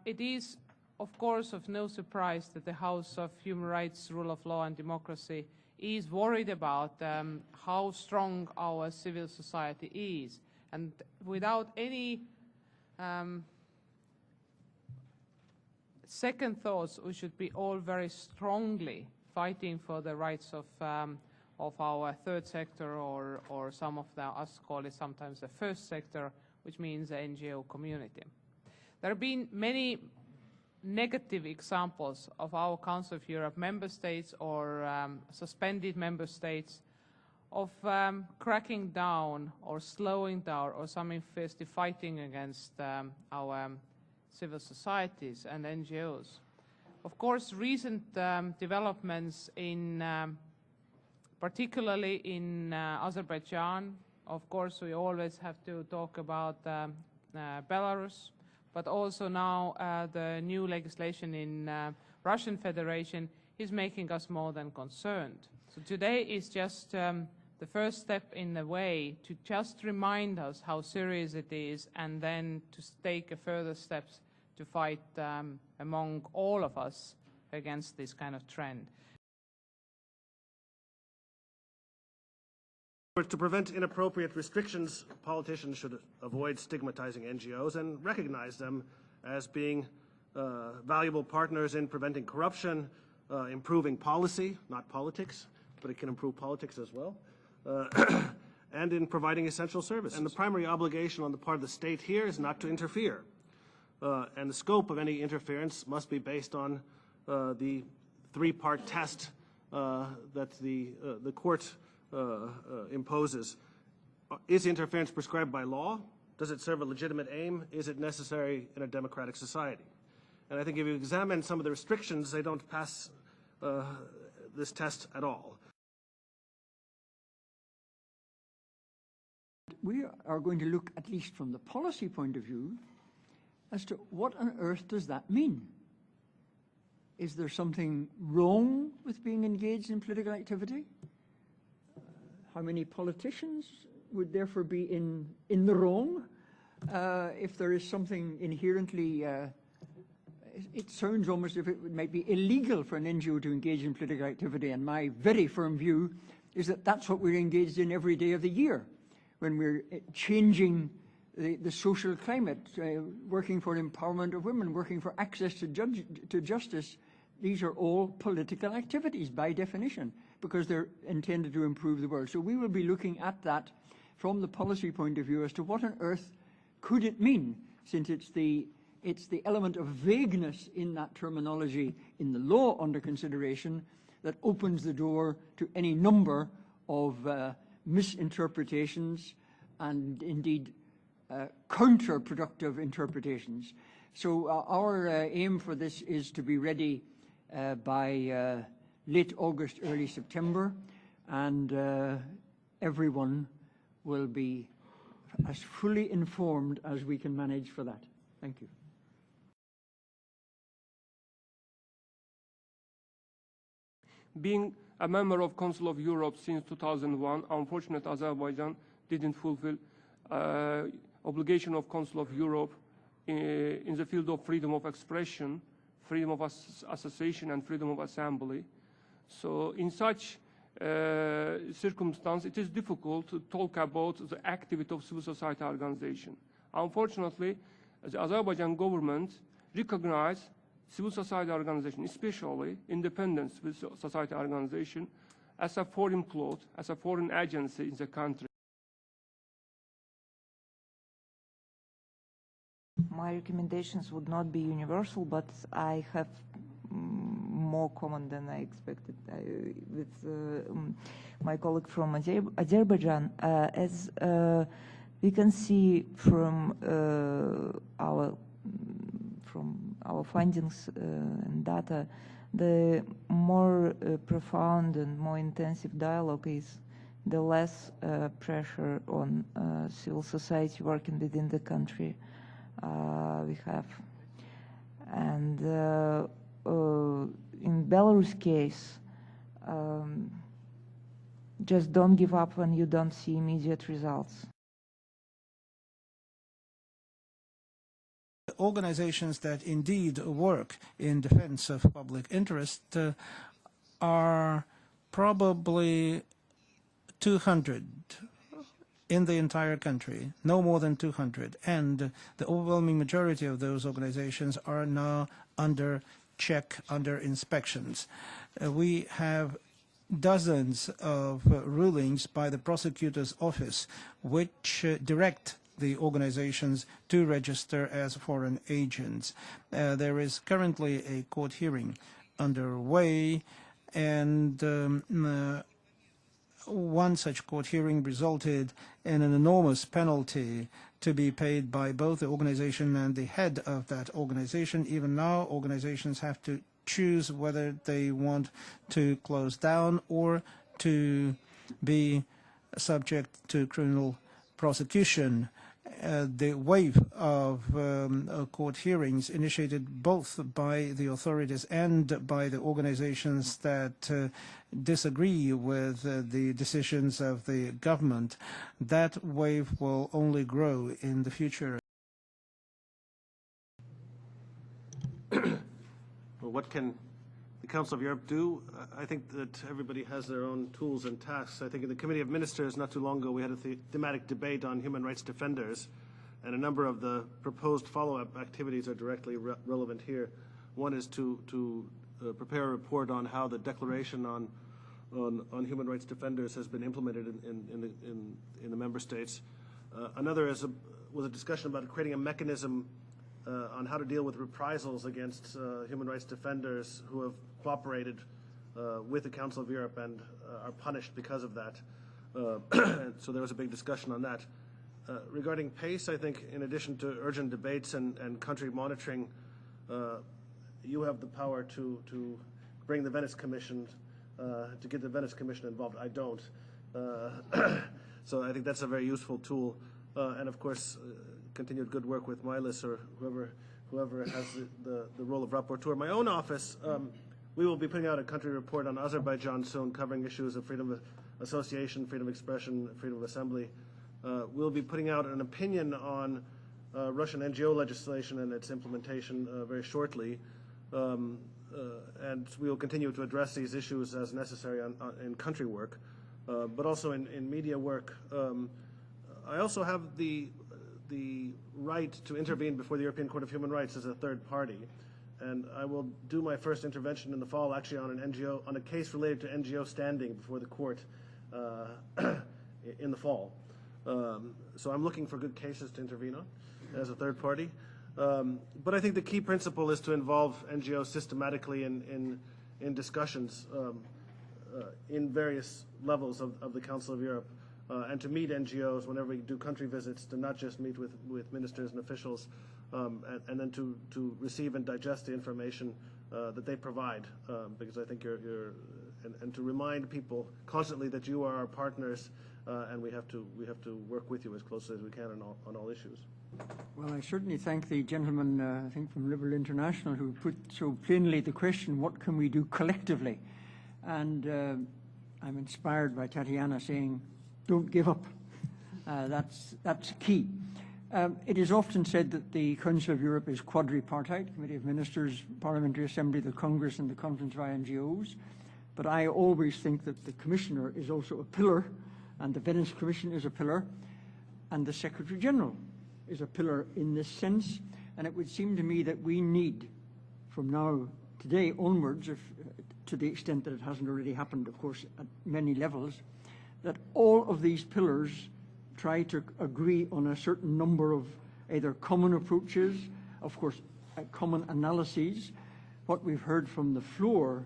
It is, of course, of no surprise that the House of Human Rights, Rule of Law and Democracy is worried about how strong our civil society is. And without any second thoughts, we should be all very strongly fighting for the rights of our third sector, or some of us call it sometimes the first sector, which means the NGO community. There have been many negative examples of our Council of Europe member states or suspended member states of cracking down or slowing down or some effectively fighting against our civil societies and NGOs. Of course, recent developments in particularly in Azerbaijan, of course we always have to talk about Belarus, but also now the new legislation in Russian Federation is making us more than concerned. So today is just the first step in the way to just remind us how serious it is, and then to take further steps to fight among all of us against this kind of trend. To prevent inappropriate restrictions, politicians should avoid stigmatizing NGOs and recognize them as being valuable partners in preventing corruption, improving policy, not politics, but it can improve politics as well, and in providing essential services. And the primary obligation on the part of the state here is not to interfere. And the scope of any interference must be based on the three-part test that the court imposes. Is interference prescribed by law? Does it serve a legitimate aim? Is it necessary in a democratic society? And I think if you examine some of the restrictions, they don't pass this test at all. We are going to look, at least from the policy point of view, as to what on earth does that mean? Is there something wrong with being engaged in political activity? How many politicians would therefore be in the wrong? If there is something inherently, it sounds almost as if it might be illegal for an NGO to engage in political activity, and my very firm view is that that's what we're engaged in every day of the year, when we're changing the social climate, working for empowerment of women, working for access to justice. These are all political activities by definition, because they're intended to improve the world. So we will be looking at that from the policy point of view as to what on earth could it mean, since it's the element of vagueness in that terminology in the law under consideration that opens the door to any number of misinterpretations and indeed counterproductive interpretations. So our aim for this is to be ready by late August, early September, and everyone will be as fully informed as we can manage for that. Thank you. Being a member of Council of Europe since 2001, unfortunately Azerbaijan didn't fulfill obligation of Council of Europe in the field of freedom of expression, freedom of association and freedom of assembly. So in such circumstance, it is difficult to talk about the activity of civil society organization. Unfortunately, the Azerbaijan government recognized civil society organization, especially independent civil society organization, as a foreign plot, as a foreign agency in the country. My recommendations would not be universal, but I have more common than I expected with my colleague from Azerbaijan. As we can see from our findings and data, the more profound and more intensive dialogue is, the less pressure on civil society working within the country we have. And in Belarus case, just don't give up when you don't see immediate results. Organizations that indeed work in defense of public interest are probably 200 in the entire country, no more than 200. And the overwhelming majority of those organizations are now under check, under inspections. We have dozens of rulings by the prosecutor's office which direct the organizations to register as foreign agents. There is currently a court hearing underway, and one such court hearing resulted in an enormous penalty to be paid by both the organization and the head of that organization. Even now, organizations have to choose whether they want to close down or to be subject to criminal prosecution. The wave of court hearings initiated both by the authorities and by the organizations that disagree with the decisions of the government, that wave will only grow in the future. Well, what can the Council of Europe do? I think that everybody has their own tools and tasks. I think in the Committee of Ministers not too long ago we had a thematic debate on human rights defenders, and a number of the proposed follow-up activities are directly relevant here. One is to prepare a report on how the Declaration on human rights defenders has been implemented in the member states. Another was a discussion about creating a mechanism on how to deal with reprisals against human rights defenders who have cooperated with the Council of Europe and are punished because of that. So there was a big discussion on that. Regarding PACE, I think in addition to urgent debates and country monitoring, you have the power to bring the Venice Commission, to get the Venice Commission involved. I don't. So I think that's a very useful tool. And of course, continued good work with Milas or whoever has the role of rapporteur. My own office, we will be putting out a country report on Azerbaijan soon, covering issues of freedom of association, freedom of expression, freedom of assembly. We'll be putting out an opinion on Russian NGO legislation and its implementation very shortly. And we will continue to address these issues as necessary in country work, but also in media work. I also have the right to intervene before the European Court of Human Rights as a third party, and I will do my first intervention in the fall, actually on an NGO, on a case related to NGO standing before the court in the fall. So I'm looking for good cases to intervene on as a third party. But I think the key principle is to involve NGOs systematically in discussions in various levels of the Council of Europe. And to meet NGOs whenever we do country visits, to not just meet with ministers and officials, and then to receive and digest the information that they provide, because I think and to remind people constantly that you are our partners, and we have to work with you as closely as we can on all issues. Well, I certainly thank the gentleman, I think from Liberal International, who put so plainly the question, what can we do collectively? And I'm inspired by Tatiana saying, don't give up. That's key. It is often said that the Council of Europe is quadripartite, Committee of Ministers, Parliamentary Assembly, the Congress, and the Conference of NGOs. But I always think that the Commissioner is also a pillar, and the Venice Commission is a pillar, and the Secretary General is a pillar in this sense. And it would seem to me that we need, from now today onwards, to the extent that it hasn't already happened, of course, at many levels, that all of these pillars try to agree on a certain number of either common approaches, of course, common analyses. What we've heard from the floor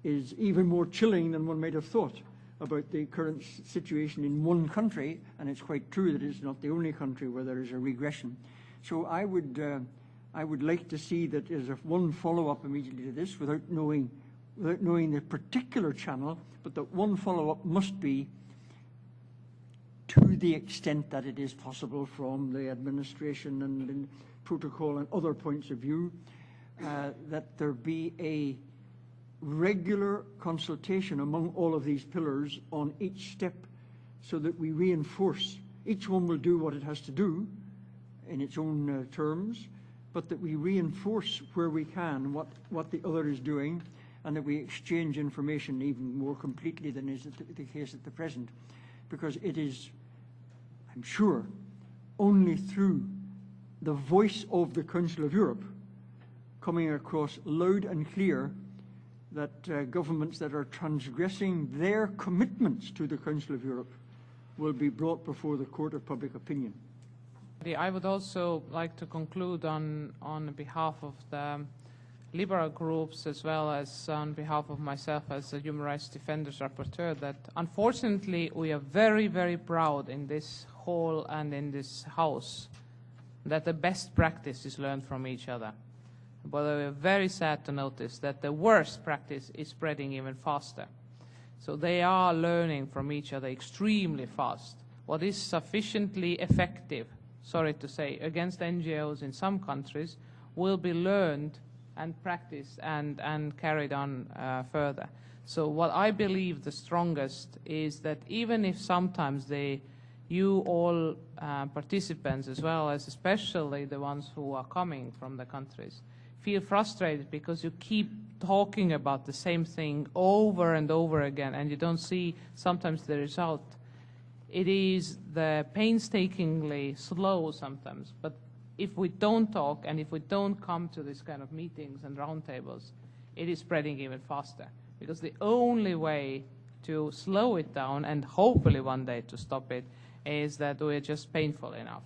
is even more chilling than one might have thought about the current situation in one country, and it's quite true that it's not the only country where there is a regression. So I would like to see that as a one follow-up immediately to this, without knowing the particular channel, but that one follow-up must be, to the extent that it is possible from the administration and protocol and other points of view, that there be a regular consultation among all of these pillars on each step, so that we reinforce. Each one will do what it has to do in its own terms, but that we reinforce where we can what the other is doing, and that we exchange information even more completely than is the case at the present. Because it is, I'm sure, only through the voice of the Council of Europe coming across loud and clear that governments that are transgressing their commitments to the Council of Europe will be brought before the court of public opinion. I would also like to conclude on behalf of the liberal groups, as well as on behalf of myself as a Human Rights Defenders Rapporteur, that unfortunately we are very, very proud in this hall and in this House that the best practice is learned from each other. But we are very sad to notice that the worst practice is spreading even faster. So they are learning from each other extremely fast. What is sufficiently effective, sorry to say, against NGOs in some countries will be learned and practiced and carried on further. So what I believe the strongest is that even if sometimes you all participants, as well as especially the ones who are coming from the countries, feel frustrated because you keep talking about the same thing over and over again and you don't see sometimes the result. It is the painstakingly slow sometimes, but if we don't talk and if we don't come to this kind of meetings and roundtables, it is spreading even faster. Because the only way to slow it down and hopefully one day to stop it is that we're just painful enough.